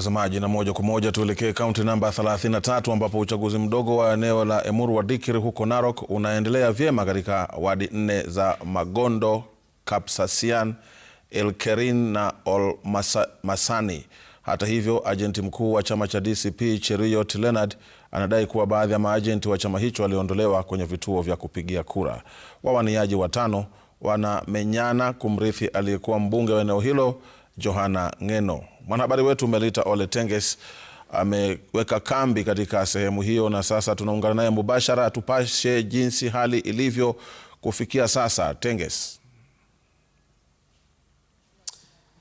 Watazamaji, na moja kwa moja tuelekee kaunti namba 33 ambapo uchaguzi mdogo wa eneo la Emurua Dikir huko Narok unaendelea vyema katika wadi 4 za Magondo, Kapsasian, Elkerin na Olmasani. Hata hivyo, ajenti mkuu wa chama cha DCP Cheruiyot Leonard anadai kuwa baadhi ya maajenti wa chama hicho waliondolewa kwenye vituo vya kupigia kura. Wawaniaji watano wanamenyana kumrithi aliyekuwa mbunge wa eneo hilo Johana Ngeno. Mwanahabari wetu Melita Ole Tenges ameweka kambi katika sehemu hiyo na sasa tunaungana naye mubashara atupashe jinsi hali ilivyo kufikia sasa. Tenges.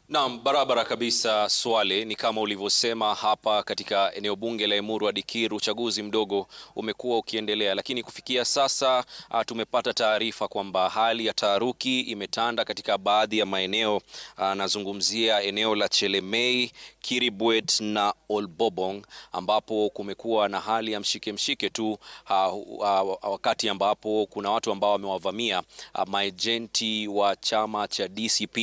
Naam, barabara kabisa Swale, ni kama ulivyosema hapa katika eneo bunge la Emurua Dikir uchaguzi mdogo umekuwa ukiendelea, lakini kufikia sasa tumepata taarifa kwamba hali ya taharuki imetanda katika baadhi ya maeneo. Nazungumzia eneo la Chelemei, Kiribwet na Olbobong ambapo kumekuwa na hali ya mshike tu wakati ambapo kuna watu ambao wamewavamia maejenti wa chama cha DCP.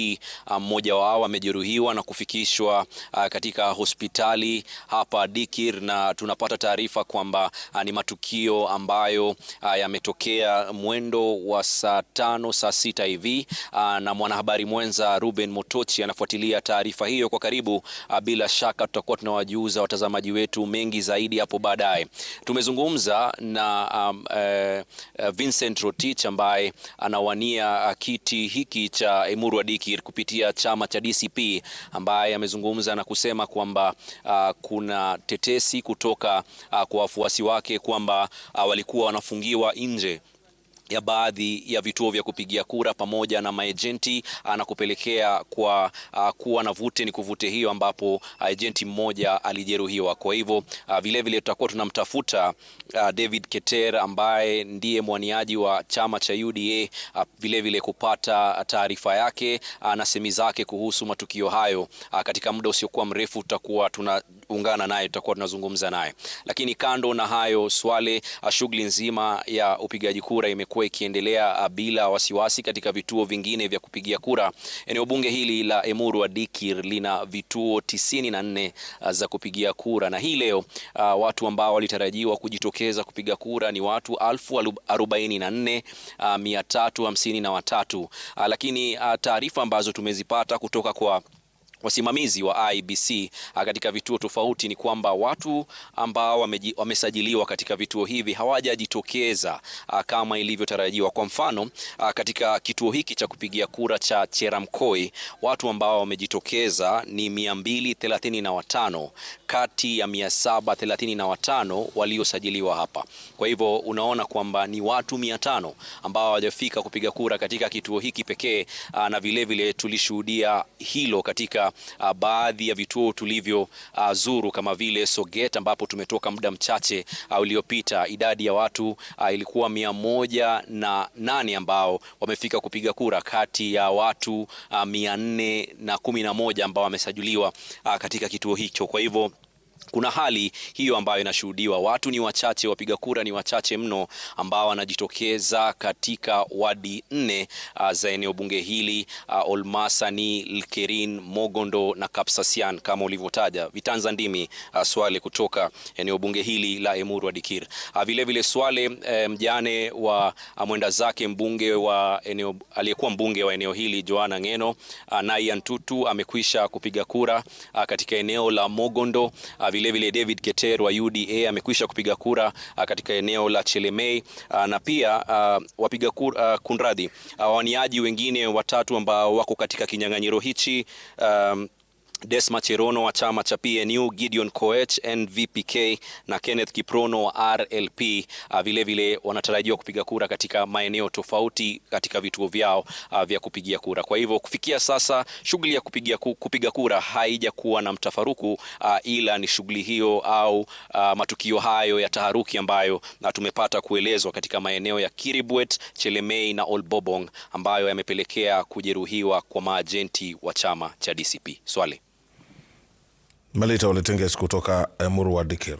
Mmoja wao amejeruhiwa na kufikishwa katika hospitali hapa Dikir, na tunapata taarifa kwamba ni matukio ambayo yametokea mwendo wa saa 5 saa 6 hivi, na mwanahabari mwenza Ruben Motochi anafuatilia taarifa hiyo kwa karibu. Bila shaka tutakuwa tunawajuza watazamaji wetu mengi zaidi hapo baadaye. Tumezungumza na Vincent Rotich ambaye anawania kiti hiki cha Emurua Dikir kupitia chama cha DCP, ambaye amezungumza na kusema kwamba kuna tetesi kutoka kwa wafuasi wake kwamba walikuwa wanafungiwa nje ya baadhi ya vituo vya kupigia kura pamoja na maejenti, na kupelekea kwa kuwa na vute ni kuvute hiyo ambapo agenti mmoja alijeruhiwa. Kwa hivyo vile vile tutakuwa tunamtafuta David Keter ambaye ndiye mwaniaji wa chama cha UDA, vile vile kupata taarifa yake na semi zake kuhusu matukio hayo. Katika muda usiokuwa mrefu tutakuwa tunaungana naye, tutakuwa tunazungumza naye. Lakini kando na hayo Swale, shughuli nzima ya upigaji kura imekuwa ikiendelea bila wasiwasi katika vituo vingine vya kupigia kura. Eneo bunge hili la Emurua Dikir lina vituo 94 za kupigia kura, na hii leo watu ambao walitarajiwa kujitokeza kupiga kura ni watu 44,353. Lakini taarifa ambazo tumezipata kutoka kwa wasimamizi wa IEBC katika vituo tofauti ni kwamba watu ambao wamesajiliwa katika vituo hivi hawajajitokeza kama ilivyotarajiwa. Kwa mfano, katika kituo hiki cha kupigia kura cha Cheramkoi, watu ambao wamejitokeza ni 235 kati ya 735 waliosajiliwa hapa. Kwa hivyo unaona kwamba ni watu 500 ambao hawajafika kupiga kura katika kituo hiki pekee, na vile vile tulishuhudia hilo katika baadhi ya vituo tulivyo zuru kama vile Soget ambapo tumetoka muda mchache uliopita. Idadi ya watu ilikuwa 108 ambao wamefika kupiga kura kati ya watu 411 ambao wamesajiliwa katika kituo hicho. Kwa hivyo kuna hali hiyo ambayo inashuhudiwa. Watu ni wachache, wapiga kura ni wachache mno ambao wanajitokeza katika wadi 4 za eneo bunge hili, Olmasani, Elkerin, Mogondo na Kapsasian kama ulivyotaja. Vitanza ndimi Swale kutoka eneo bunge hili la Emurua Dikir. Vile vile Swale, mjane wa mwenda zake mbunge wa eneo aliyekuwa mbunge wa eneo hili Johana Ngeno, Naian Tutu amekwisha kupiga kura katika eneo la Mogondo. Vile vile David Keter wa UDA amekwisha kupiga kura katika eneo la Chelemei, na pia wapiga kura wawaniaji wengine watatu ambao wako katika kinyang'anyiro hichi, Desma Cherono wa chama cha PNU, Gideon Koech NVPK na Kenneth Kiprono wa RLP vile vile wanatarajiwa kupiga kura katika maeneo tofauti katika vituo vyao vya kupigia kura. Kwa hivyo kufikia sasa shughuli ya kupiga kura haijakuwa na mtafaruku, ila ni shughuli hiyo au matukio hayo ya taharuki ambayo tumepata kuelezwa katika maeneo ya Kiribwet, Chelemei na Olbobong ambayo yamepelekea kujeruhiwa kwa maajenti wa chama cha DCP. Swale. Melita Ole Tenges kutoka Emurua Dikir.